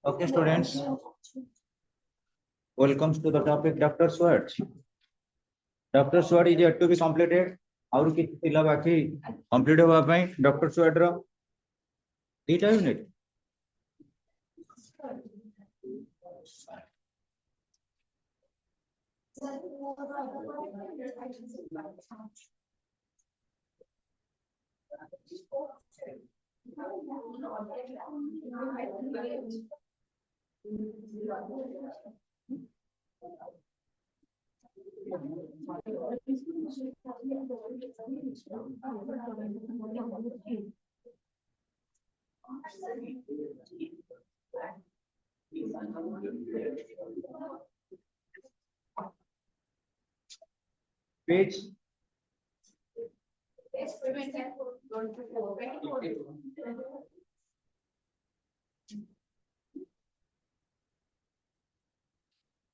Okay, students, welcome to the topic Dr. Sword. Dr. Sword is yet to be completed. How to keep the complete Dr. Sword data unit. Page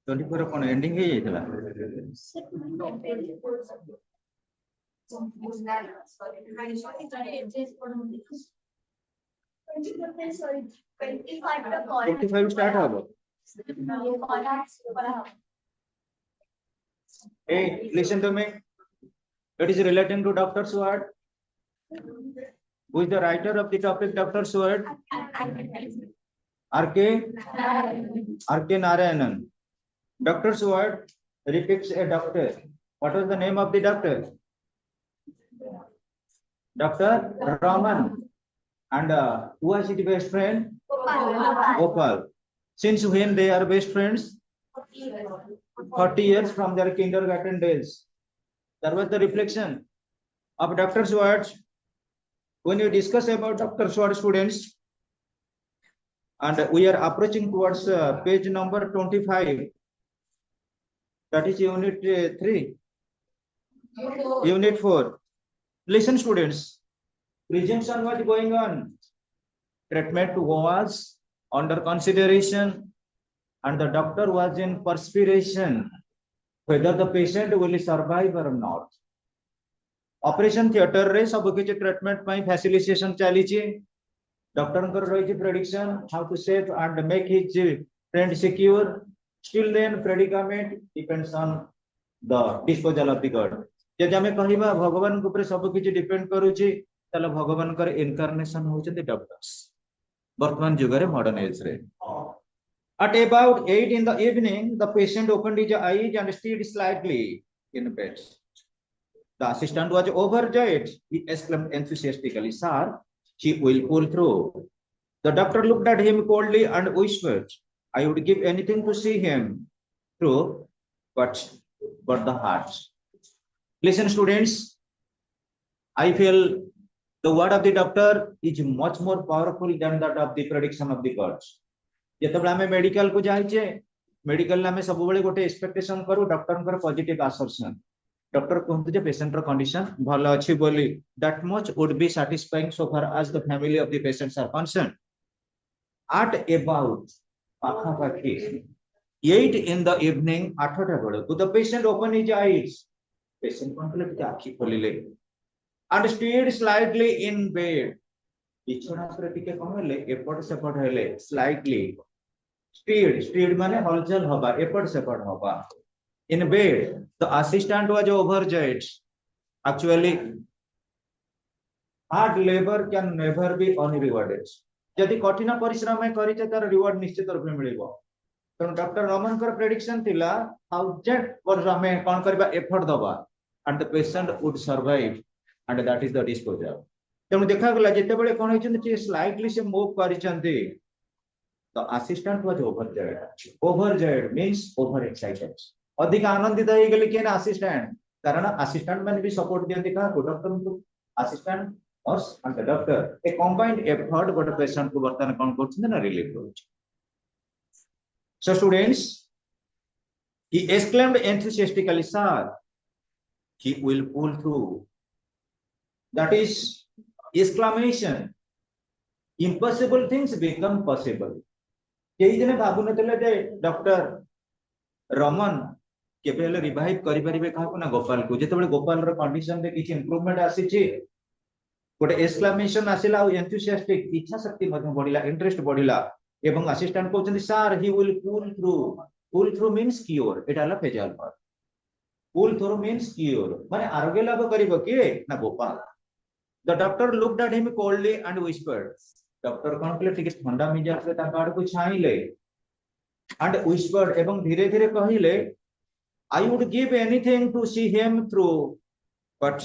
24 कौन ending है ये चला start होगा hey listen to me it is relating to Dr. Sword who is the writer of the topic Dr. Sword R.K. Narayanan. Dr. Sword depicts a doctor. What was the name of the doctor? Dr. Raman. And who was his best friend? Gopal. Since when they are best friends? 40 years from their kindergarten days. That was the reflection of Dr. Sword. When you discuss about Dr. Sword students, and we are approaching towards page number 25. That is unit 3. Unit 4. Listen, students. Presentation was going on. Treatment was under consideration, and the doctor was in perspiration whether the patient will survive or not. Operation theater रे सब किसी treatment में facilitation चली ची. Doctor कर रही थी prediction how to save and make his friend secure. Still then predicament depends on the disposal of the god. जब हमें कहिबा भगवान के ऊपर सब किसी depend करूची तले भगवान कर incarnation होचे the doctors. वर्तमान युग रे modern age रे. At about 8 in the evening, the patient opened his eyes and stirred slightly in bed. The assistant was overjoyed. He exclaimed enthusiastically, "Sir, she will pull through." The doctor looked at him coldly and whispered, "I would give anything to see him through, but the heart." Listen, students. I feel the word of the doctor is much more powerful than that of the prediction of the gods. ଯେତେବେଳେ ଆମେ medical को जाइछे medical ଆମେ ସବୁବେଳେ ଗୋଟେ expectation करू doctor कर positive assertion doctor कहते जे patient रो condition भलो अछि बोली that much would be satisfying so far as the family of the patients are concerned. At about पाखापाखि 8 in the evening 8टा बेले the patient opened his eyes patient complete आंखि खोलिले and stirred slightly in bed बिछोना पर टिके कमले एपट सेपट हेले slightly stirred माने हलचल होबा एपट सेपट होबा in bed the assistant was overjoyed. Actually hard labor can never be unrewarded. यदि कठिन परिश्रम में करिते तार रिवार्ड निश्चित रूप में मिलिबो तो डॉक्टर रमन कर प्रेडिक्शन थिला हाउ जेट पर हमें कोन करबा एफर्ट दबा and the patient would survive and that is the disposal. तेणु देखा गला जेते बेले कोन होइछन स्लाइटली से move करिसंती the assistant was overjoyed. Overjoyed means overexcited. अधिक आनंदित हो गेली केन assistant कारण असिस्टेंट मैंने भी सपोर्ट दियंती का डॉक्टर को assistant nurse and the doctor a combined effort गोटे पेशेंट को वर्तमान कोन करछन ना रिलीफ करूछ so students he exclaimed enthusiastically sir he will pull through that is exclamation impossible things become possible केही जने भाबु नतले जे डॉक्टर रमन केबे हेले रिवाइव करि परिबे काहको ना गोपाल को जेतेबेले गोपाल रो कंडीशन रे किछि इंप्रूवमेंट आसीछि गोटे एक्सक्लेमेशन आसिला और एंथुसियास्टिक इच्छा शक्ति मध्ये बढ़िला इंटरेस्ट बढ़िला एवं असिस्टेंट कहउछन्ती sir he will pull through means cure एटा हला फेजल पर पुल थ्रू मींस क्योर माने आरोग्य लाभ करिवो के ना Gopal the doctor looked at him coldly and whispered doctor कोन कले ठीक ठंडा मिजाज से ताका आड़ को छाइले एंड व्हिस्पर्ड एवं धीरे धीरे कहिले I would give anything to see him through but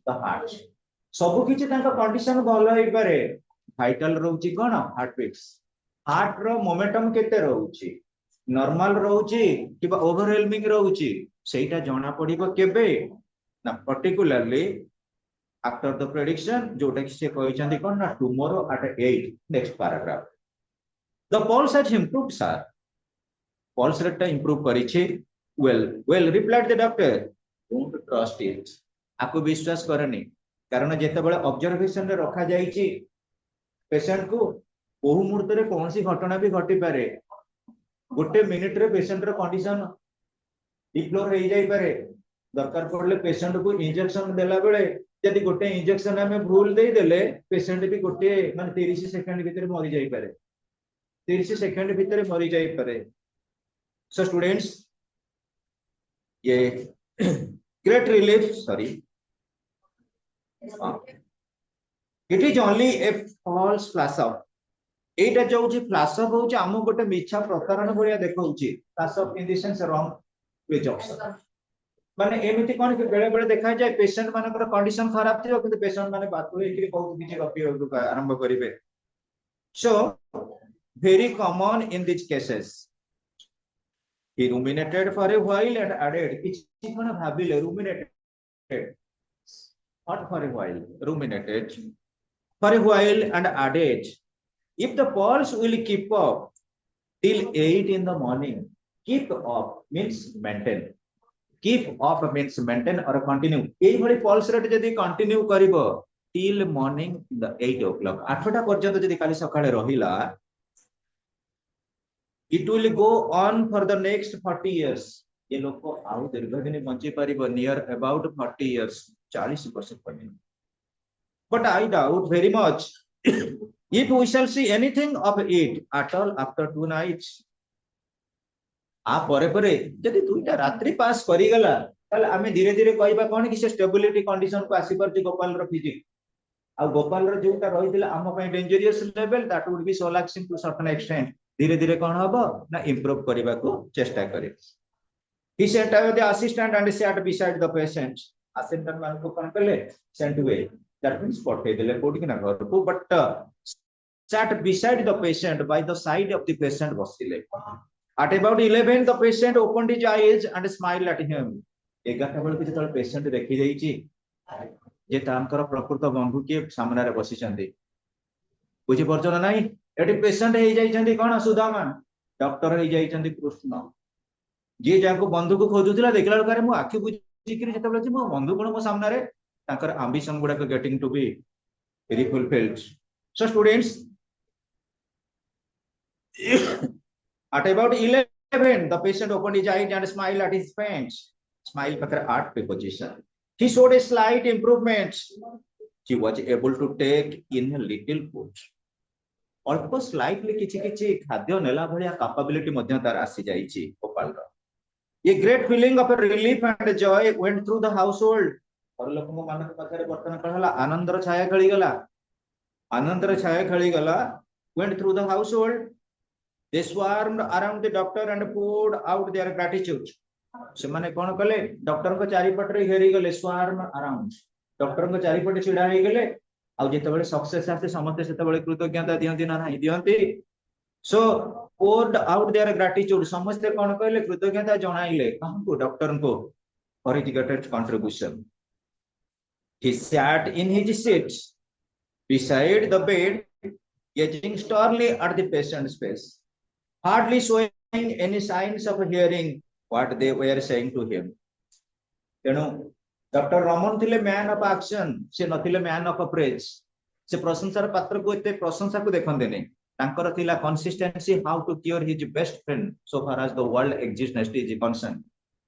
the heart सब किछि ताका कंडीशन भलो होई पारे वाइटल रहउची कोन हार्ट रो मोमेंटम केते रहउची नॉर्मल रहउची किबा ओवरवेलमिंग रहउची सेटा जणा पड़िबो केबे ना पर्टिकुलरली आफ्टर द प्रेडिक्शन जोटा कि से कहिसंती कोन ना tomorrow at 8 next paragraph the pulse has improved sir pulse rate improve करिछि well replied the doctor don't trust it आपको विश्वास करनी कारण जेते बळे ऑब्जर्वेशन रे रखा जाईछि पेशेंट को बहु मुहूर्त रे कौन सी घटना भी घटी पारे गोटे मिनिट रे पेशेंट रो कंडीशन डिप्लोर हो जाई पारे दरकार पड़ले पेशेंट को इंजेक्शन देला बेले यदि गोटे इंजेक्शन हमें भूल दे देले पेशेंट भी गोटे माने 30 सेकंड भीतर मरि जाई पारे 30 सेकंड भीतर मरि जाई पारे सो स्टूडेंट्स ये great relief sorry it is only a false flash of एटा जो फ्लैश ऑफ होची हम गोटे मिछा प्रतारण भलिया देखौची flash of in the sense wrong presumption माने एमिति कोन कि बेले बेले देखा जाय पेशेंट मानकर कंडीशन खराब थियो किंतु पेशेंट माने बातुळे कि बहुत किछि गपी आरंभ करिवे so very common in this cases he ruminated for a while and added किछि कोन भाबिले ruminated not for a while ruminated for a while and added if the pulse will keep up till 8 in the morning keep up means maintain keep up means maintain or continue एई भली pulse rate जदी continue करिवो till morning the 8 o'clock 8टा पर्यंत जदी काली सकाळे रहिला it will go on for the next 40 years ये लोक आउ दीर्घ दिन बंची परिबो near about 40 years 40 वर्ष पर्यंत but I doubt very much if we shall see anything of it at all after 2 nights आ परे जदि दुईटा रात्रि पास करी गला ताले आमे धीरे धीरे कहबा कोन कि से स्टेबिलिटी कंडीशन को आसी परती गोपाल रो फिजिक आ गोपाल रो जोटा रहिदिला आम पय dangerous level that would be solacing to certain extent धीरे धीरे कौन हबो ना इंप्रूव करबा को चेष्टा करे he sent away the assistant and sat beside the patient assistant मान को कौन कले sent away that means पठे देले कोड कि ना घर को but sat beside the patient by the side of the patient बसिले at about 11 the patient opened his eyes and smiled at him 11 bell कि तळ पेशेंट देखि जाईची जे तांकर प्रकृत बंधु के सामने रे बसि चंदी बुझी परछन नाही एटी पेशेंट हे जाईचंदी कोन सुदामा डॉक्टर हे जाईचंदी कृष्ण जे जाको बंधु को खोजुतिला देखला करे मु आखि बुझी कि जेतबले मो बंधु कोन मो सामने रे तांकर एंबिशन गुडा को getting to be very fulfilled so students at about 11 the patient opened his eyes and smiled at his friends smile pakar art preposition he showed a slight improvement he was able to take in a little food अल्प slightly किछि किछि खाद्य नेला भलिया capability मध्ये तार आसी जाईछि गोपाल रो ये great feeling of relief and Joy went through the house hold और लोक को मानक पाखरे वर्तन कहला आनंदर छाया खेली गला आनंदर छाया खेली गला went through the household they swarmed around the doctor and poured out their gratitude से माने कोन कले डॉक्टर को चारि पटरे घेरी गले स्वार्म अराउंड डॉक्टर को चारि पटे छिडा हे गेले आ जेतेबेले सक्सेस आसे समते सेतेबेले कृतज्ञता दियंती ना नाही दियंती सो poured out their gratitude समस्त कोन कहले कृतज्ञता जणाइले काहको डॉक्टर को for his great contribution. He sat in his seat beside the bed, gazing sternly at the patient's face, hardly showing any signs of hearing what they were saying to him. ତେଣୁ doctor Raman ଥିଲେ man of action, ସେ ନଥିଲେ man of praise. ସେ ପ୍ରଶଂସାର ପାତ୍ରକୁ ଏତେ ପ୍ରଶଂସାକୁ ଦେଖନ୍ତିନି, ତାଙ୍କର ଥିଲା consistency, how to cure his best friend so far as the world existence is concern.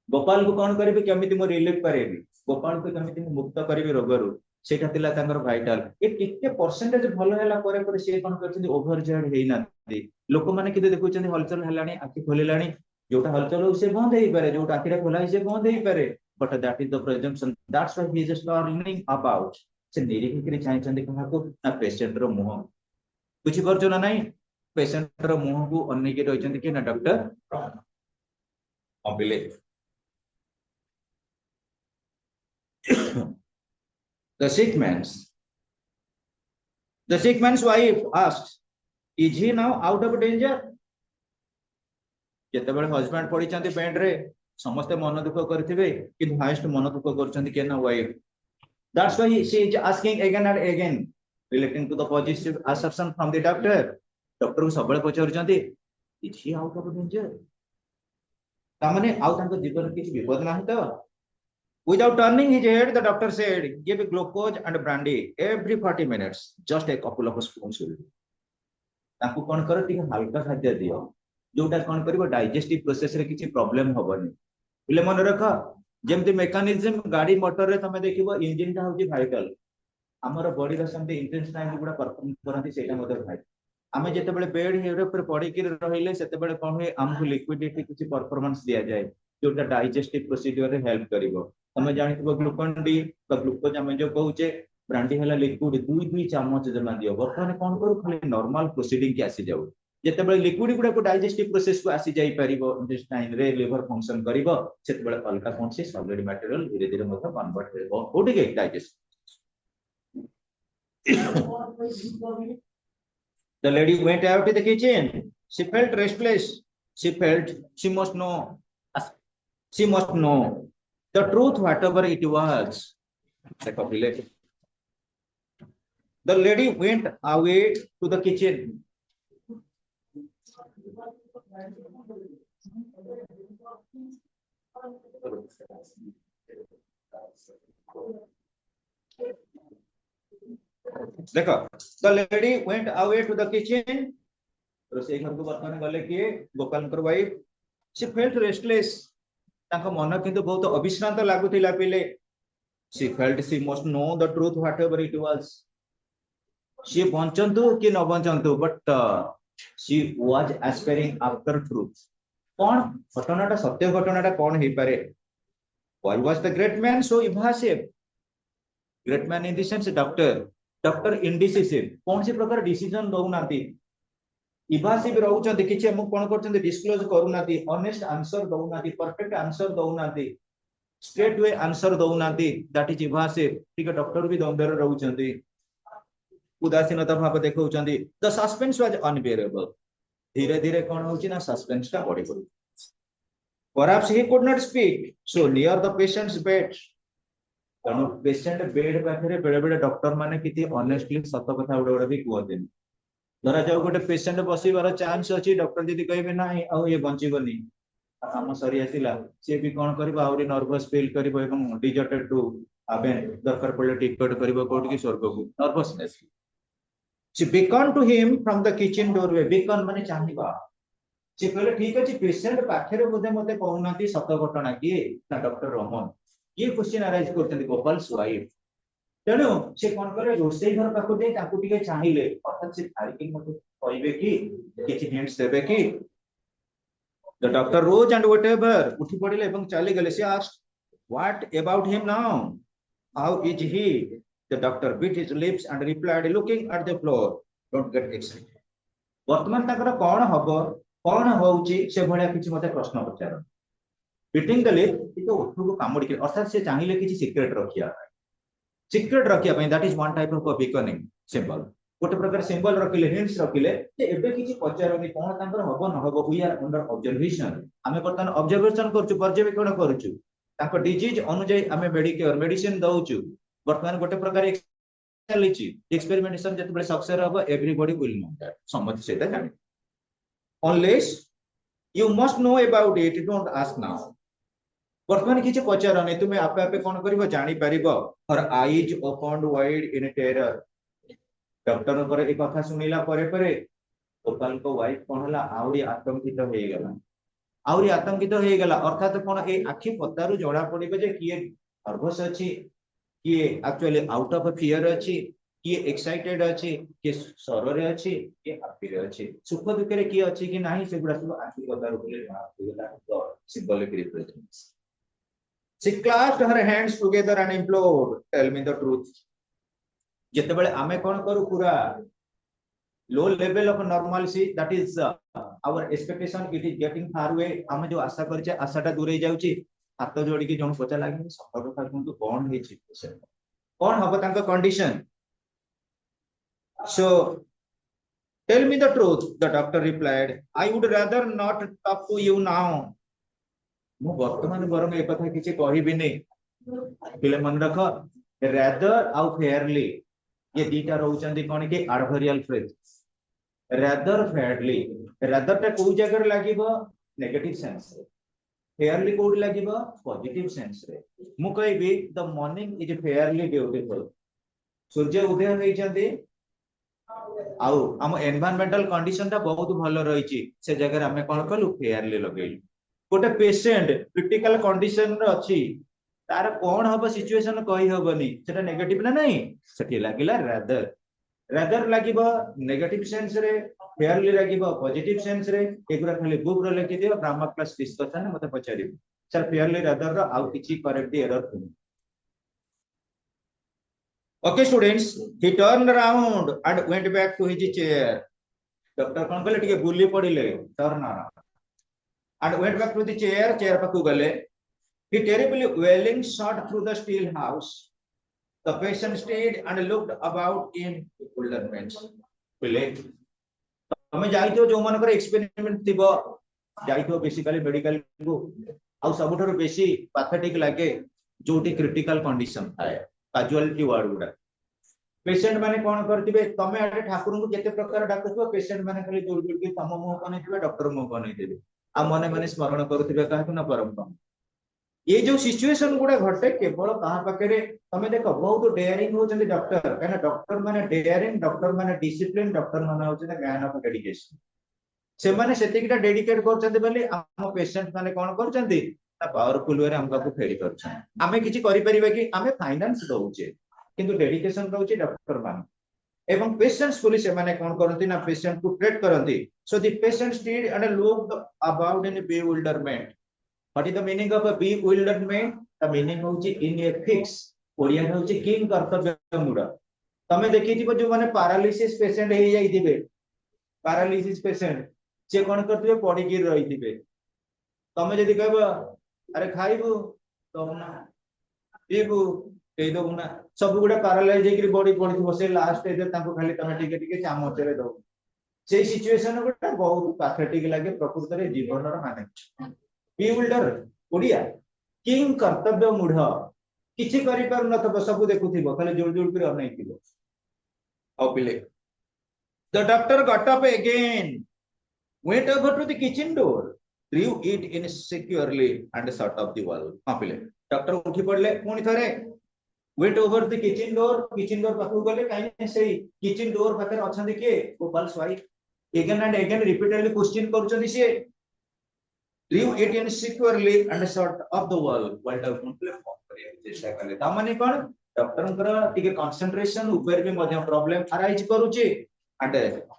ଗୋପାଳକୁ କଣ କରିବି, କେମିତି ମୁଁ ରିଲିଫ କରିବି, ଗୋପାଳକୁ କେମିତି ମୁଁ ମୁକ୍ତ କରିବି ରୋଗରୁ, ସେଇଟା ଥିଲା ତାଙ୍କର ଭାଇଟାଲ। ଏ ଟିକେ ପରସେଣ୍ଟେଜ ଭଲ ହେଲା ପରେ ପରେ ସିଏ କଣ କରିଛନ୍ତି, ଓଭର ଜଏଡ ହେଇନାହାନ୍ତି। ଲୋକମାନେ କିନ୍ତୁ ଦେଖୁଛନ୍ତି ହଲଚଲ ହେଲାଣି, ଆଖି ଖୋଲିଲାଣି, ଯୋଉଟା ହଲଚଲ ହଉଛି ସେ ବନ୍ଦ ହେଇପାରେ, ଯୋଉଟା ଆଖିଟା ଖୋଲା ହେଇଛି ସେ ବନ୍ଦ ହେଇପାରେ, but that is the presumption. That's why he is learning about. ସେ ନିରୀକ୍ଷିକରି ଚାହିଁଛନ୍ତି କାହାକୁ, ନା ପେସେଣ୍ଟ ର ମୁହଁ। ବୁଝିପାରୁଛ ନା ନାଇଁ, ପେସେଣ୍ଟ ର ମୁହଁକୁ ଅନେଇକି ରହିଛନ୍ତି କି ନା doctor ଅବିଲେ। The sick man's wife asked, is he now out of danger? ଯେତେବେଳେ ହଜବାଣ୍ଡ ପଡିଛନ୍ତି ବେଡ୍ ରେ, ସମସ୍ତେ ମନ ଦୁଃଖ କରିଥିବେ, କିନ୍ତୁ ହାଇଏଷ୍ଟ ମନ ଦୁଃଖ କରୁଛନ୍ତି କିଏ ନା wife. That's why she is asking again and again, relating to the positive assertion from the doctor. Doctor କୁ ସବୁବେଳେ ପଚାରୁଛନ୍ତି, is he out of danger? ତାମାନେ ଆଉ ତାଙ୍କ ଜୀବନରେ କିଛି ବିପଦ ନାହିଁ ତ? Without turning his head, the doctor said, give glucose and brandy every 40 minutes, just a couple of spoons will do. ତାଙ୍କୁ କଣ କର, ଟିକେ ହାଲକା ଖାଦ୍ୟ ଦିଅ, ଯୋଉଟା କଣ କରିବ ଡାଇଜେଷ୍ଟିଭ ପ୍ରୋସେସ ରେ କିଛି ପ୍ରୋବ୍ଲେମ ହବନି। ହେଲେ ମନେ ରଖ, ଯେମିତି ମେକାନିଜମ ଗାଡି ମଟରରେ ତମେ ଦେଖିବ ଇଞ୍ଜିନ ଟା ହଉଛି ଭାଇଟାଲ, ଆମର ବଡିର ସେମିତି ଇଣ୍ଟେଷ୍ଟାଇନ ଗୁଡା ପରଫର୍ମ କରନ୍ତି, ସେଇଟା ମଧ୍ୟ ଭାଇଟାଲ। ଆମେ ଯେତେବେଳେ ବେଡ୍ ଉପରେ ପଡିକି ରହିଲେ ସେତେବେଳେ କଣ ହୁଏ, ଆମକୁ ଲିକ୍ୱିଡିଟି କିଛି ପରଫର୍ମାନ୍ସ ଦିଆଯାଏ, ଯୋଉଟା ଡାଇଜେଷ୍ଟିଭ ପ୍ରୋସିଡିୟରରେ ହେଲ୍ପ କରିବ। ତମେ ଜାଣିଥିବ ଗ୍ଲୁକନ ଡି ବା ଗ୍ଲୁକୋଜ ଆମେ ଯୋଉ କହୁଛେ, ବ୍ରାଣ୍ଡି ହେଲା ଲିକ୍ୱିଡ, 2 ଚାମଚ ଜମା ଦିଅ। ବର୍ତ୍ତମାନ କଣ କରୁ, ଖାଲି ନର୍ମାଲ ପ୍ରୋସିଡିଂ କି ଆସିଯାଉ। ଯେତେବେଳେ ଲିକ୍ୱିଡ ଗୁଡାକୁ ଡାଇଜେଷ୍ଟିଭ ପ୍ରୋସେସ କୁ ଆସି ଯାଇ ପାରିବ, ଇଣ୍ଟେଷ୍ଟାଇନ ରେ ଲିଭର ଫଙ୍କସନ କରିବ, ସେତେବେଳେ ଅଲଗା କୌଣସି ସଲିଡ ମ୍ୟାଟେରିଆଲ ଧୀରେ ଧୀରେ ମଧ୍ୟ କନଭର୍ଟ ହେବ, କୋଉଠିକି digest. The lady went out to the kitchen. She felt restless. She felt she must know the truth, whatever it was. The lady went away to the kitchen. देखो, the lady went away to the kitchen. रोषेई घर को बर्तमान गले किए, गोपालकर wife. She felt restless. तांको मन किंतु बहुत अविश्रांत लागुथिला पिले। She felt she must know the truth, whatever it was. She बंचंतु कि न बंचंतु, but she was aspiring after truth. कौन घटनाटा, सत्य घटनाटा कौन हे पारे? Why was the great man so evasive? Great man in the sense doctor indecisive, कौन सी प्रकार decision दउनाती, इवासिव रहउचंती, किछि हम कोन करचंती, डिस्क्लोज करूनाती, ऑनेस्ट आंसर दउनाती, परफेक्ट आंसर दउनाती, स्ट्रेट वे आंसर दउनाती, दैट इज इवासिव। ठीक है, डॉक्टर भी दंडर रहउचंती, उदासीनता भाव देखउचंती। The suspense was unbearable. धीरे धीरे कोन होउची ना, सस्पेंस का बढ़ी पड़ी। Perhaps he could not speak so near the patient's bed. तेणु पेशेंट बेड पाखे बेले बेले डॉक्टर माने किति ऑनेस्टली सत कथा उडा भी कहते। धरा जाऊ गोटे पेशेंट बसबार चांस अच्छी, डॉक्टर जदि कहे ना आउ ये बंचीबनी, काम सरी आसिला, सी भी कौन कर नर्भस फील कर, डिजर्टेड टू दरकार पड़े टिकट कर स्वर्ग को, nervousness. She beckoned to him from the kitchen doorway. Beckon माने चाहिबा। से कहले ठीक अछि, पेशेंट पाखरे बोधे मते कहउनाती सत घटना की ना डॉक्टर रमन। ये क्वेश्चन अराइज करथि गोपाल स्वाइफ। तेणु से कौन करे, रोषेई घर पाखु दे ताकू टिके चाहिले, अर्थात से थारिकी मते कहबे कि किछि हिंट्स देबे कि। The doctor rose and whatever उठी पड़िले एवं चली गले। She asked, what about him now? How is he? The doctor bit his lips and replied, looking at the floor, don't get excited. वर्तमान ताकर कोन हबो, कोन होउची, से भलिया किछि मते प्रश्न पचार। Biting the lip, इतो उठु कामडी के, अर्थात से चाहिले किछि सीक्रेट रखिया, सीक्रेट रखिया पई, that is one type of beckoning symbol. गोटे प्रकार सिंबल रखिले, हिंट्स रखिले, जे एबे किछि पचारनी, कोन तांकर हबो न हबो, वी आर अंडर ऑब्जर्वेशन। आमे बर्तमान ऑब्जर्वेशन करछु, पर्यवेक्षण करछु। ताको डिजीज अनुଯାयी आमे मेडिसिन दउचु वर्तमान गोटे प्रकार चलीची एक्सपेरिमेंटेशन जते सक्सेस हबो एवरीबॉडी विल नो दैट समझ सेटा जाने unless you must know about it don't ask now वर्तमान किछि पचार नै तुमे आपे आपे कोन करिवो जानि परिबो और eyes opened wide in terror doctor पर एक कथा सुनिला परे परे गोपाल को वाइफ कोन हला आउरी आतंकित होई गेला आउरी आतंकित होई गेला अर्थात कोन ए आखि पतारु जोड़ा पड़िबे जे किए नर्वस अछि किए एक्चुअली आउट ऑफ फियर अछि किए एक्साइटेड अछि किए सररे अछि किए हैप्पी रे अछि सुख दुख रे किए अछि कि नाही से गुडा सब आखि पतारु बोले ना symbolic represents she clasped her hands together and implored tell me the truth jete bele ame kon karu pura low level of normalcy that is our expectation it is getting far away ame jo आशा करचे आशा टा दूर हे जाउची हाथ जोड़ी की जण पचा लागे सफर का कोन कोन हे छि कोन हबो तांका condition so tell me the truth the doctor replied I would rather not talk to you now मु वर्तमान बरम एक कथा किछि कहिबि नै पिले मन रख rather आउ fairly ये दीटा रहउचंदी कोन के adverbial phrase rather fairly rather ता कोइ जगह लागिबो नेगेटिव सेंस रे fairly कोड लागिबो पॉजिटिव सेंस रे मु कहबी the morning is fairly beautiful सूर्य उदय होई जंदी आउ हम एनवायरमेंटल कंडीशन ता बहुत भलो रहिछि से जगह रे हमें कोन कलु फेयरली लगेलु गोटे पेशेंट क्रिटिकल कंडीशन रे अछि तार कोन हबो सिचुएशन कहि हबनी सेटा नेगेटिव ना नहीं सेठी लागिला रादर लागिबो नेगेटिव सेंस रे फेयरली लागिबो पॉजिटिव सेंस रे एगुरा खाली बुक रे लिखि दियो ग्रामर क्लास डिस्कशन मते पचारि सर फेयरली रादर रो आउ किछि correct error okay students he turn around and went back to his chair doctor कोन कहले टिके बुली पडिले turn around and went back to the chair paku gale he terribly wailing shot through the steel house the patient stayed and looked about in bewilderment pile tame jaito jo manakar experiment thibo jaito basically medical को आउ सबुठार बेसी pathetic लागे जोटी critical condition थाए casualty ward गुडा patient माने कोन करथिबे तमे आडे ठाकुर को केते प्रकार डाकुथबो पेशेंट माने खाली जोर जोर के तम मुंह कोनेथिबे डॉक्टर मुंह कोनेथिबे आ मने मने स्मरण करूथिबे काहे ना परम ये जो सिचुएशन गुडा घटे केवल कहा पाके तमे देखो बहुत डेयरिंग होचंदी डॉक्टर कहना डॉक्टर माने डेयरिंग डॉक्टर माने डिसिप्लिन डॉक्टर माने होचंदी ज्ञान ऑफ डेडिकेशन से माने सेतिकिटा डेडिकेट करचंदी बली हम पेशेंट माने कोन करचंदी ता पावरफुल वे हम काको फेरी करछन हमें किछि करि परिबे कि हमें फाइनेंस दउचे किंतु डेडिकेशन दउचे डॉक्टर माने एवं पेशेंट्स फुली से माने कोन करंती ना पेशेंट को ट्रीट करंती so the patient stayed and looked about in bewilderment what is the meaning of a bewilderment the meaning होची इन ए फिक्स ओडिया होची किंग कर्तव्य मुडा तमे देखि थिबो जो माने पैरालिसिस पेशेंट हे जाई थिबे पैरालिसिस पेशेंट जे कोन करथिबे पडी गिर रही थिबे तमे जदी कहबो अरे खाइबो तो ना पीबो ए दो ना सब गुडा पैरालाइज हेकरी बॉडी पडी थिबो से लास्ट स्टेज ताको खाली तमे टिके टिके चामचरे दो से सिचुएशन गुडा बहुत पैथेटिक लागे प्रकृति रे जीवन रो माने bewilder ओडिया किंग कर्तव्य मूढ़ किछि करि पर न तो सब देखुथिबो खाली जोर जोर कर अनै थिबो औ पिले the doctor got up again went over to the kitchen door drew it in securely and shut off the wall हां पिले डॉक्टर उठी पड़ले पुनी थरे went over the kitchen door पाखु गले काई से kitchen door पाखर अछंदी के गोपाल स्वाई again and again repeatedly question करूचंदी से drew it in securely and shut off the wall while doctor platform करे चेष्टा करले ता माने कोन डॉक्टर कर टिके कंसंट्रेशन ऊपर भी मध्य प्रॉब्लम अराइज करूची and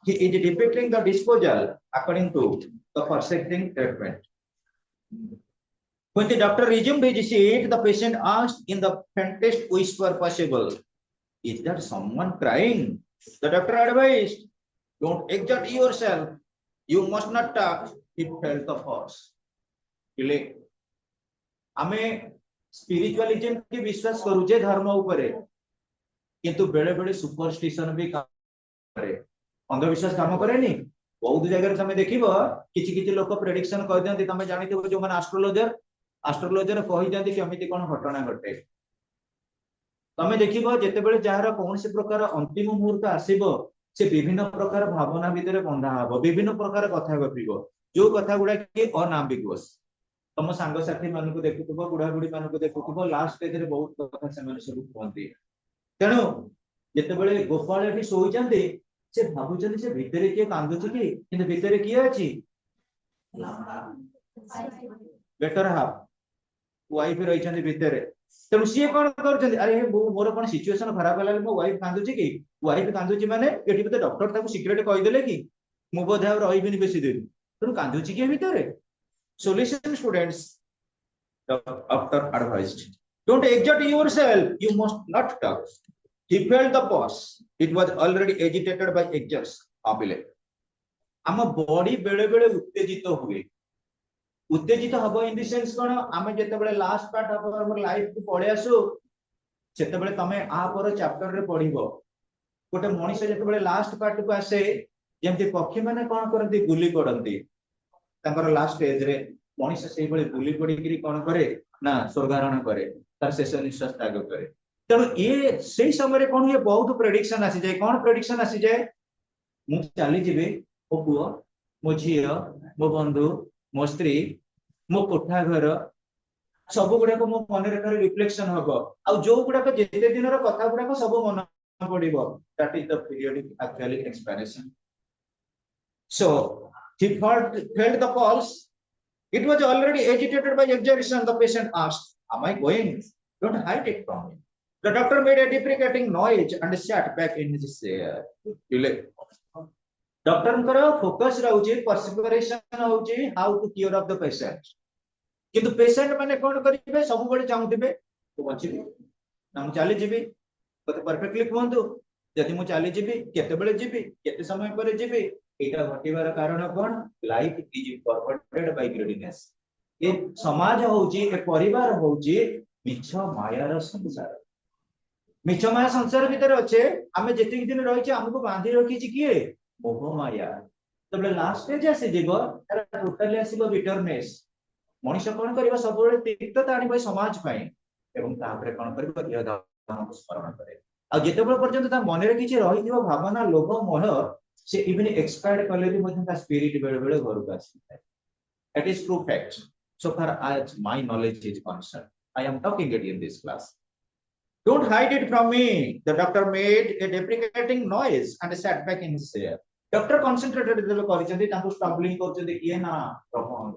he is depicting the disposal according to the prescribing treatment. When the doctor resumed his seat, the patient asked in the faintest whisper possible, "Is there someone crying?" The doctor advised, "Don't exert yourself. You must not talk." He felt the force. इले आमे spiritualism के विश्वास करूचे धर्म ऊपर किंतु बेले बेले सुपरस्टिशन भी करे अंधविश्वास काम करेनी बहुत जगह तमे देखिबो किछि किछि लोक प्रेडिक्शन कर दियंती तमे जानिथिबो जो माने एस्ट्रोलॉजर एस्ट्रोलॉजर कहि केमिति कोन घटना घटे तमे देखिबो जेतेबेले जार कौन से प्रकार अंतिम मुहूर्त आसीबो से विभिन्न प्रकार भावना भितर बंधा हबो विभिन्न प्रकार कथा गपिबो जो कथा गुडा कि अनएम्बिगुअस तम सांग साथी मानकु देखुथबो बुढ़ा बुढ़ी मानकु देखुथबो लास्ट स्टेज रे बहुत कथा से माने सब कहंती तेनु जेतेबेले गोपाल एठी सोइचंती से भाबुचंती से भितरे के कांदुची कि किंतु भितरे किए अछि बेटर हाफ वाइफ रहिचंती भितरे तेणु सी कौन कर अरे मोर कौन सिचुएशन खराब है मो वाइफ कांदुची कि वाइफ कांदुची माने एठी बते डॉक्टर ताको सीक्रेट कहि देले कि मु बोधे आ रहिबिनी बेसी दिन तेणु कांदुची के भितरे solution students doctor advised don't exert yourself you must not talk he felt the pause it was already agitated by exerts abile am body bele bele उत्तेजित हबो इन द सेंस कोन आमे जते बेले लास्ट पार्ट ऑफ हमर life को पढे आसु सेते बेले तमे आ पर चैप्टर रे पढिबो गोटे मनीष जते बेले लास्ट पार्ट को आसे जेमति पक्षी माने कोन करंती गुली पडंती तांकर लास्ट स्टेज रे मनीष सेही बेले गुली पडी करी कोन करे ना स्वर्गारोहण करे तार शेष निश्वास त्याग करे तेणु ये सेही समय रे कोन ये बहुत प्रेडिक्शन आसी जाय कोन प्रेडिक्शन आसी जाय मु चली जिबे ओ पुओ मो झियो मो बंधु मो स्त्री मो कोठा घर सब गुडा को मो मन रे खाली रिफ्लेक्शन हबो आ जो गुडा को जेते दिन रो कथा गुडा को सब मन पडिबो that is the periodic actually explanation so he felt the pulse it was already agitated by exertion the patient asked am I going don't hide it from me the doctor made a deprecating noise and sat back in his chair doctor करो focus रहउची perspiration होउची how to cure of the patient किंतु patient माने कोन करिवे सब बडे चाहुथिबे तो बचिबे ना मु चली जिबी तो परफेक्टली कहंतु यदि मु चली जिबी केते बेले जिबी केते समय पर जिबी एटा घटिबार कारण कोन life is perverted by greediness ए समाज होउची ए परिवार होउची मिछ मायार संसार मिछ माया संसार भीतर अच्छे आमे जेतिक दिन रहिचे हमको बांधी रखिची किए मोह माया तबले लास्ट स्टेज आसी जीवो टोटली आसीबो बिटरनेस मनुष्य कोन करबो सब बेले तिक्तता आनी भाई समाज पई एवं तापरे कोन करबो देह दान को स्मरण करे आ जेते बेले पर्यंत ता मन रे किछि रहि दिबो भावना लोभ मोह से इवन एक्सपायर्ड कले भी मधे ता स्पिरिट बेले बेले घर को आसी that is true fact so far as my knowledge is concern I am talking it in this class don't hide it from me the doctor made a deprecating noise and sat back in his chair doctor concentrated देबे करिसेंती तांको stumbling करचेंती किए ना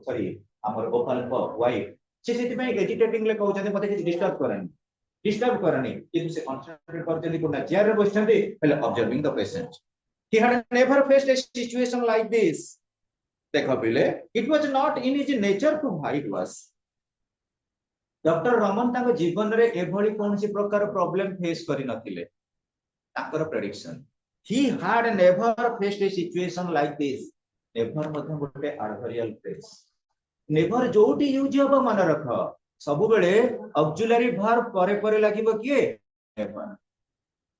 sorry हमर गोपाल को wife से सेति में agitating ले कहउचेंती मते कि डिस्टर्ब करनी किंतु से कंसंट्रेट करचेंती कोना चेयर रे बसचेंती पहले observing the patient he had never faced a situation like this देखो बिले it was not in his nature to hide was doctor Raman ताको जीवन रे एभली कोनसी प्रकार प्रॉब्लम फेस करि नथिले ताकर prediction he had never faced a situation like this never मध्ये गोटे एडवर्बियल फ्रेज नेवर जोटी यूज हबो मन रख सब बेले ऑक्सिलरी वर्ब परे परे लागिबो किए नेवर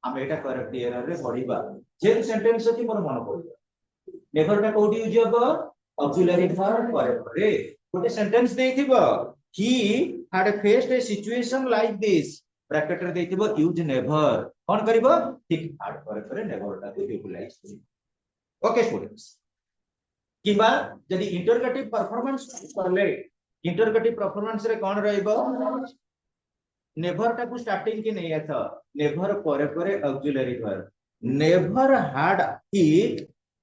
हम एटा करेक्ट एरर रे पढिबा जे सेंटेंस अछि मोर मन पड़िबो नेवर टा कोठी यूज हबो ऑक्सिलरी वर्ब परे परे गोटे sentence देथिबो he had faced a situation like this bracket रे देथिबो यूज नेवर कोन करिवो ठीक हार्ड परे परे नेवर टा को यूटिलाइज करिवो ओके स्टूडेंट्स किबा यदि इंटरगेटिव परफॉर्मेंस करले इंटरगेटिव परफॉर्मेंस रे कोन रहइबो नेवर टा को स्टार्टिंग के नहीं आथा नेवर परे परे auxiliary verb never had he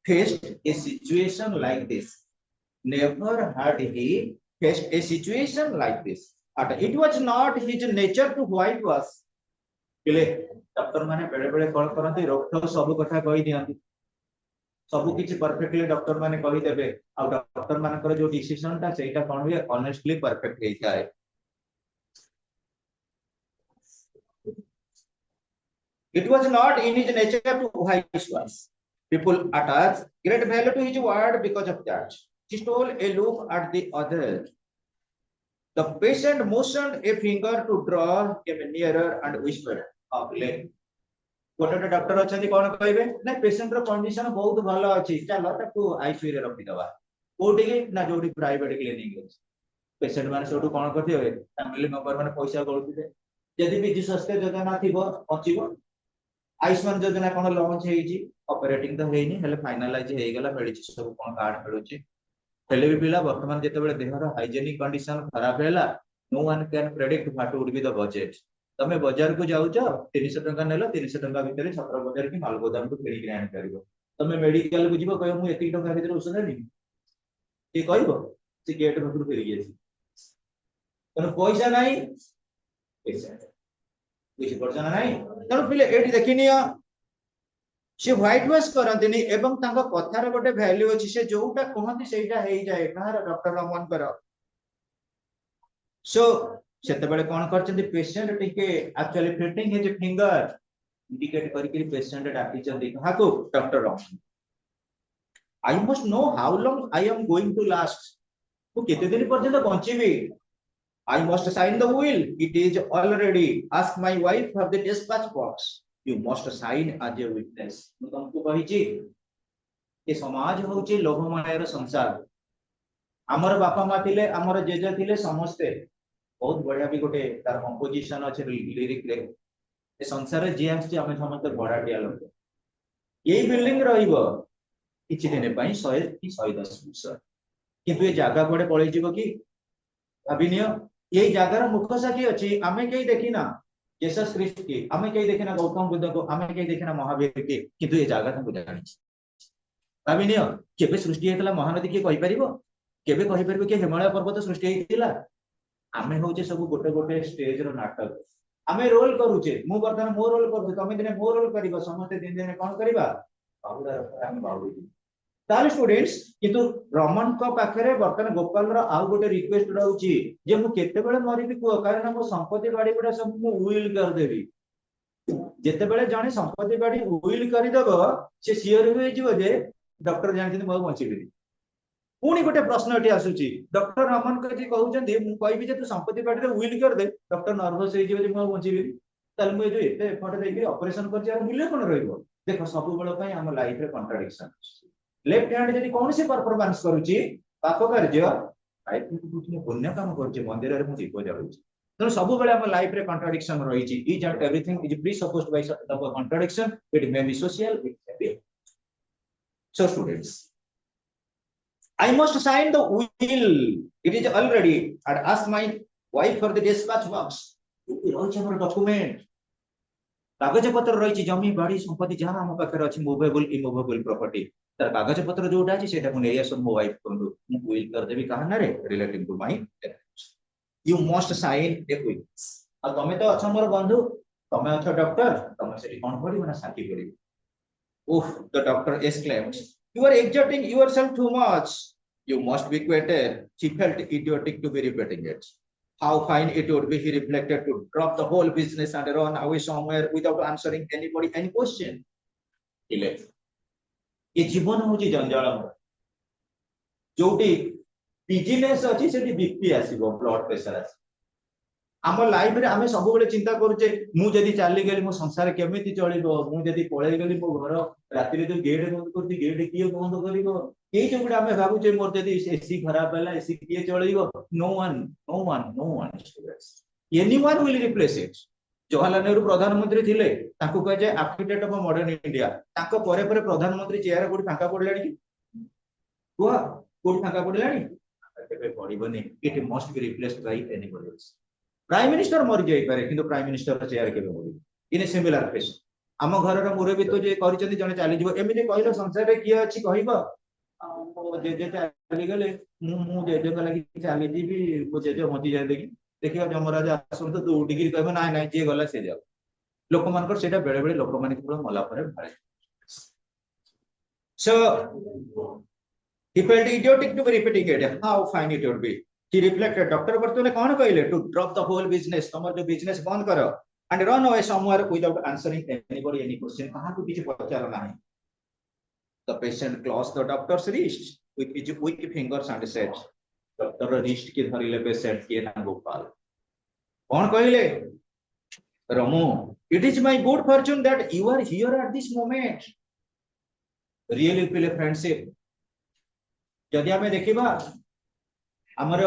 faced a situation like this never had he faced a situation like this it was not his nature to whitewash केले डॉक्टर माने बेले बेले कॉल करंती रोग सब कथा कहि दियंती सब किछि परफेक्टली डॉक्टर माने कहि देबे आ डॉक्टर मानकर जो डिसीजन ता सेटा कोन हुए ऑनेस्टली परफेक्ट हे जाय it was not in his nature to whitewash people attach great value to his word because of that he stole a look at the other the patient motioned a finger to draw him nearer and whispered अगले गोटे doctor अछंती कोन कहबे ना patient रो condition बहुत भलो अछि चलो ताकू ICU रे रखि दबा कोठी ना जोडी प्राइवेट क्लिनिक अछि पेशेंट माने सेठू कोन करथिबे फैमिली मेंबर माने पैसा गळुथिबे यदि विजु स्वास्थ्य योजना थिबो पचिबो आयुष्मान योजना कोन लॉन्च हेइची ऑपरेटिंग तो हेइनी हेले फाइनलाइज हेइ गेला मेडिसिन सब कोन कार्ड मिलुची हेले भी पिला वर्तमान जेते बेले देहर हाइजेनिक कंडीशन खराब हैला no one can predict what would be the budget तमे बाजार को जाउछ 300 टका नेलो 300 टका भितर छत्र बाजार की माल गोदाम को फेरी आनि परिबो तमे मेडिकल को जीवो कहयो मु एति टका भितर औषध देबी के कहबो से गेट भीतर फेरी गेसी तने पैसा नाही पैसा किसी पर्सन नाही तने पिले एठी देखिनियो से व्हाइट वॉश करंतिनी एवं तांको कथार गोटे वैल्यू अछि से जोटा कहंती सेटा हेइ जाय कहार डॉक्टर रमन कर सो सेते बेले कोन करचंती पेशेंट टिके actually fitting his finger indicate करके पेशेंट डाकी चंदी काको doctor Raman I must know how long I am going to last तो केते दिन पर्यंत बंचीबी I must sign the will. It is already. Ask my wife for the dispatch box. You must sign as a witness. ମୁଁ ତମକୁ କହିଛି ଏ ସମାଜ ହଉଛି ଲୋଭମୟର ସଂସାର ଆମର ବାପା ମା ଥିଲେ ଆମର ଜେଜେ ଥିଲେ ସମସ୍ତେ ବହୁତ ବଢିଆ ବି ଗୋଟେ ତାର କମ୍ପୋଜିशन ଅଛି लिरिक रे ଏ ସଂସାରରେ ଯିଏ ଆସିଛି ଆମେ ସମସ୍ତେ ବଢାଟିଆ ଲୋକ ଏଇ ବିଲ୍ଡିଂ ରହିବ କିଛି ଦିନ ପାଇଁ 100 କି 110 ବର୍ଷ କିନ୍ତୁ ଏ ଜାଗା କୁଆଡେ ପଳେଇ ଯିବ କି ଭାବିନିଅ ये जगार मुख्य साखी अच्छी आमे कहीं देखिना जेसस ख्रीस्ट की आमे कहीं देखिना गौतम बुद्ध को आमे कहीं देखिना महावीर के किंतु ये जगह ताको जानि भाबिनियो केबे सृष्टि हेतला महानदी के कहि परिबो केबे कहि परिबो के हिमालय पर्वत सृष्टि हेतिला आमे होचे सब गोटे गोटे स्टेज रो नाटक आमे रोल करूचे मु बर्तन मो रोल करू तमे दिने मो रोल करिवो समस्त दिन दिन कोन करिबा बाहुडा आमे बाहुडी ताले स्टूडेंट्स किंतु रमन को पाखरे वर्तमान गोपाल रो आउ गोटे रिक्वेस्ट रहउची जे मु केते बेले मरिबी को कारण मो संपत्ति बाड़ी गुडा सब मु विल कर देबी जेते बेले जाने संपत्ति बाड़ी विल करि देबो से सियर होई जिवो जे डॉक्टर जानथिन मो बंचिबी पुनी गोटे प्रश्न एठी आसुची डॉक्टर रमन को जे कहउचंदी मु कहबी जे तू संपत्ति बाड़ी रे विल कर दे डॉक्टर नर्वस होई जिवो जे मो बंचिबी ताल मु जे एते एफर्ट देबी ऑपरेशन कर जे मूल्य कोन रहइबो देखो सब बेले पई हम लाइफ रे कॉन्ट्राडिक्शन लेफ्ट हैंड जदि कौन सी परफॉर्मेंस करूची पाप कार्य लाइफ में पुण्य काम करूची मंदिर रे मु दीप जाउची तो सब बेले हम लाइफ रे कॉन्ट्राडिक्शन रहिची each and everything is presupposed by the contradiction it may be social it may be so students I must sign the will. It is already. And ask my wife for the dispatch box. रहिची हमर document कागज पत्र रहिची जमी बाड़ी संपत्ति जहां हम पाखरे अछि मूवेबल इमूवेबल प्रॉपर्टी तर कागज पत्र जोटा अछि सेटा को नै आसो मो वाइफ को मु विल कर देबी कहा ना रे relative to my you must sign a will आ तमे तो अच्छा मोर बंधु तमे अच्छा डॉक्टर तमे सेठी कोन पड़ी ना साथी पड़ी उफ the doctor exclaimed you are exerting yourself too much you must be quieted she felt idiotic to be repeating it how fine it would be he reflected to drop the whole business and run away somewhere without answering anybody any question ये जीवन हूँ जंजाल जोटी business अच्छी से BP आसो blood pressure आस आम life रे आमे सब बेले चिंता करूचे मु जदी चाली गेली मो संसार केमिति चलिबो मु जदी पळै गेली मो घर राति रे जो गेट बंद करती गेट किए बंद करिवो एई जो गुडा आमे भाबुचे मोर जदी एसी खराब होला एसी किए चलिबो no one anyone will replace it Jawaharlal Nehru प्रधानमंत्री थिले ताको कहे जे आर्किटेक्ट ऑफ मॉडर्न इंडिया ताको परे परे प्रधानमंत्री चेयर कोडी फांका पडलानी कोआ कोडी फांका पडलानी केबे पडिबोनी it must be replaced by anybody else prime minister मर जाई पारे किंतु प्राइम मिनिस्टर चेयर केबे मरि इन ए सिमिलर केस आम घर रो मुरबी तो जे करिसथि जने चाली जीवो एमिति कहिलो संसार रे किए अछि कहिबो मो जेजे चाली गेले मु जेजे का लागि चाली जीबी मो जेजे मति जाय देखि देखियो जमराज आसंत तो डिग्री कहबो नाय नाय जे गला से जाओ लोक मानकर सेटा बेले बेले लोक माने केवल मला परे भाळे so he felt idiotic to be repeating it how fine it would be he reflected doctor बर्तने कोन कहले to drop the whole business तमर जो बिजनेस बंद करो and run away somewhere without answering anybody any question कहा को किछ पचार नाही the patient closed the doctor's wrist with his weak fingers and said doctor wrist के धरिले पेशेंट के ना गोपाल कोन कहले रमो it is my good fortune that you are here at this moment really feel friendship जदि हमें देखिबा हमर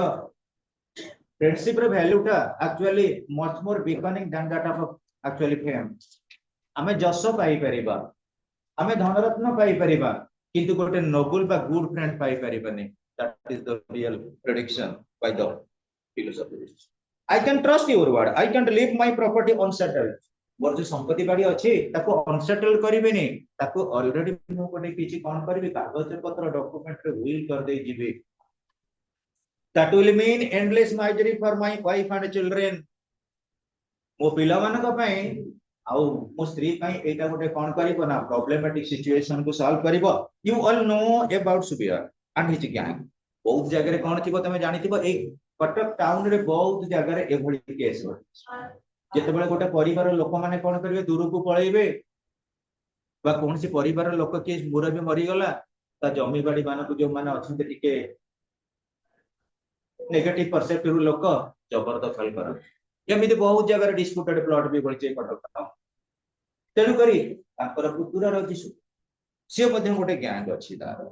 फ्रेंडशिप रे value टा actually much more beckoning than that of actually fame आमे जस पाई परिबा आमे धनरत्न पाई परिबा किंतु गोटे नोबल बा गुड फ्रेंड पाई परिबानी that is the real prediction by the philosophy I can trust your word I can leave my property unsettled more जो संपत्ति बाड़ी अछि ताको अनसेटल करिबेनी ताको ऑलरेडी मु कोटे किछि कोन करबी कागज पत्र डॉक्यूमेंट रे विल कर दे जिबे that will mean endless misery for my wife and children मो पिला मान को पई आउ मो स्त्री पई एटा गोटे कोन करिवो ना प्रॉब्लमेटिक सिचुएशन को सॉल्व करिवो you all know about Subir and his gang बहुत जगह रे कोन थिबो तमे जानि थिबो ए कटक टाउन रे बहुत जगह रे एभली केस हो जेते बेले गोटे परिवार लोक माने कोन करिवे दूर को पळेइबे बा कोनसी परिवार लोक के मुरबी मरि गला ता जमी बाड़ी मान को जो माने अछंते टिके नेगेटिव परसेप्टिव लोक जबरदखल कर एमिति बहुत जगह डिस्प्यूटेड प्लॉट भी बळचे कटक तेनु करी तांकर पुतुरा रजिसु से मध्ये गोटे गैंग अछि तार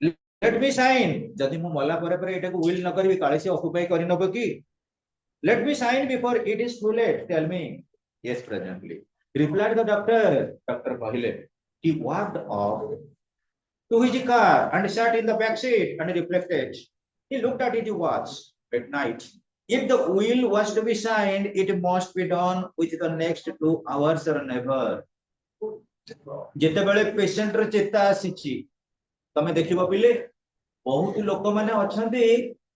लेट मी साइन जदि मु मला परे एटा को विल न करबी काळे से ऑक्युपाई करि नबो की let me sign before it is too late tell me yes presently replied the doctor doctor कहिले he walked off to his car and sat in the back seat and reflected he looked at his watch at night if the will was to be signed it must be done with the next 2 hours or never जेते बेले patient रे चेता आसीची तमे देखिबो पिले बहुत लोक माने अछंती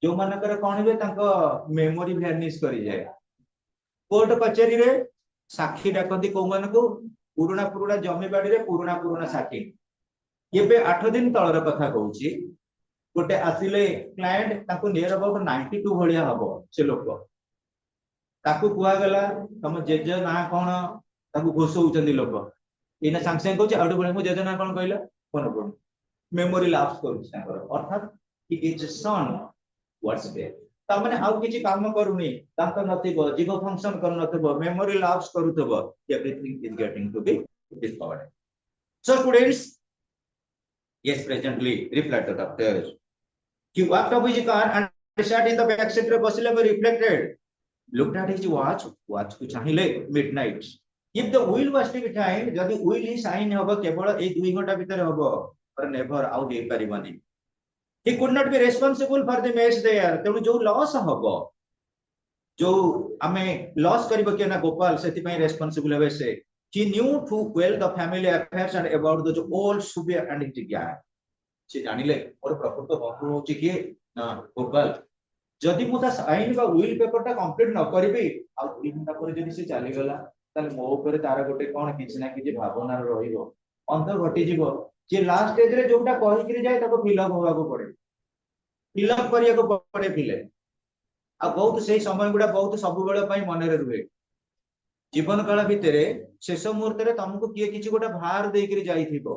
जो मानकर कोन बे तांको मेमोरी वैनिश करि जाय कोर्ट कचेरी रे साक्षी डाकंती को मान को पुराना पुराना जमी बाड़ी रे पुराना साक्षी एबे 8 दिन तळर कथा कहूची गोटे आसिले क्लाइंट ताको नियर अबाउट 92 भलिया हबो से लोक ताको कुआ गला तम जेज ना कोन ताको घोषौचंदी लोक इना सांग सांग कहूची आडो बळे मो जेज ना कोन कहला कोन कोन मेमोरी लॉस करूची ताकर अर्थात it is sun what's there ता माने आउ किछि काम करूनी तांक नथिबो जीव फंक्शन कर नथिबो मेमोरी लॉस करूथबो everything is getting to be discovered so students yes presently replied the doctor he walked up his car and sat in the back seat बसिले पर reflected looked at his watch को चाहिले midnight if the will was to be signed जदि will he sign हबो केवल ए 2 घंटा भीतर हबो पर नेवर आउ दे परिबानी he could not be responsible for the mess there तेनु जो लॉस हबो जो आमे लॉस करबो के ना गोपाल सेति पई रेस्पोंसिबल हेबे से he knew too well the family affairs and about the old Subir and his gang से जानिले और प्रकृत बंधु होची कि गोपाल जदि मु ता साइन बा विल पेपर ता कंप्लीट न करबी आ 2 घंटा पर जदि से चली गला ताले मो ऊपर तारा गोटे कोन किछ ना किछ भावना रहिबो अंतर घटी जीवो जे लास्ट स्टेज रे जोटा कहि कि जाय ताको फिलअप होगा को पड़े फिलअप करिया को पड़े फिले आ बहुत से समय गुडा बहुत सब बेले पई मन रे रुहे जीवन काल भितरे शेष मुहूर्त रे तुमको किए किछि गोटा भार दे करी जाई थिबो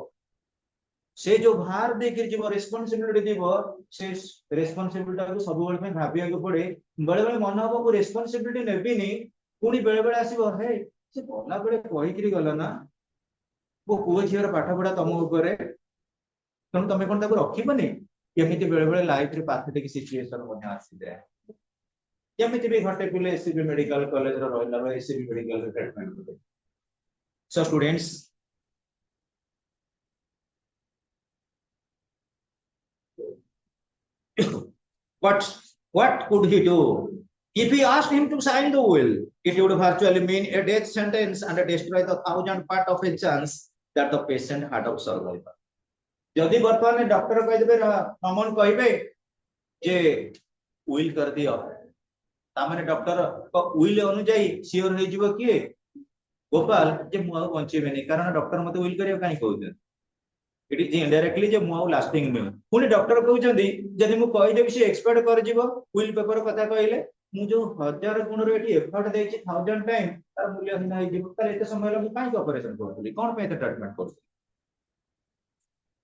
से जो भार दे करी जीवो रिस्पांसिबिलिटी दिबो से रिस्पांसिबिलिटी को सब बेले में भाबिया को पड़े बेले बेले मन हबो को रिस्पांसिबिलिटी नेबिनी पुनी बेले बेले आसीबो हे से बोला बेले कहि करी गला ना वो पुओ झियर पाठ पढा तम ऊपर तम तमे कोन ताको रखिबनी एमिति बेले बेले लाइफ रे पाथेटिक सिचुएशन मने आसी जाय केमिति भी घटे पिले एससीबी मेडिकल कॉलेज रो रहला एससीबी मेडिकल ट्रीटमेंट को so students what could he do if he asked him to sign the will it would virtually mean a death sentence and destroy the 1000 part of a chance that the patient had of survival जदि वर्तमान doctor कह देबे नमन कहबे जे will कर दियो ता माने doctor को विल अनुसार सियोर हे जीवो किए गोपाल जे मु आ बंचेबेनी कारण डॉक्टर मते विल करियो काई कहउछ इट इज इनडायरेक्टली जे मु आ लास्टिंग में पुनी डॉक्टर कहउछंदी जदि मु कहि देबी से एक्सपर्ट कर जीवो विल पेपर कथा कहले मु जो 1000 गुण रे एटी एफर्ट देछि 1000 टाइम तार मूल्य हिना हे जीवो तार एते समय लगे काई ऑपरेशन करथली कोन पे treatment करथली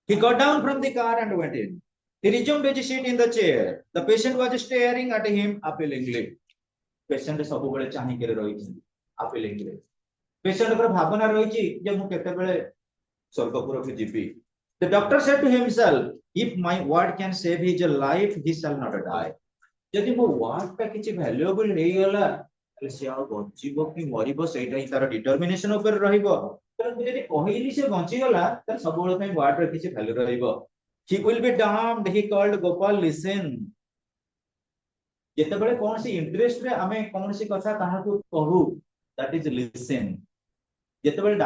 he got down from the car and went in he resumed his seat in the chair the patient was staring at him appealingly patient सब बेले चाहि के रही छी appealingly पेशेंट पर भावना रही छी जे मु केते बेले स्वर्गपुर के जीवी the doctor said to himself if my word can save his life he shall not die जदि मो वर्ड टा किछि वैल्यूएबल हे गला ताले से आ बचिबो कि मरिबो सेटा ही तार डिटरमिनेशन ऊपर रहिबो परंतु जदि कहिली से बंची गला त सब बेले पई वर्ड रे किछि वैल्यू रहिबो he will be damned he called Gopal listen जेतेबेले कोन सी इंटरेस्ट रे हमें कोन सी कथा काहा को कहू दैट इज लिसन जेतेबेले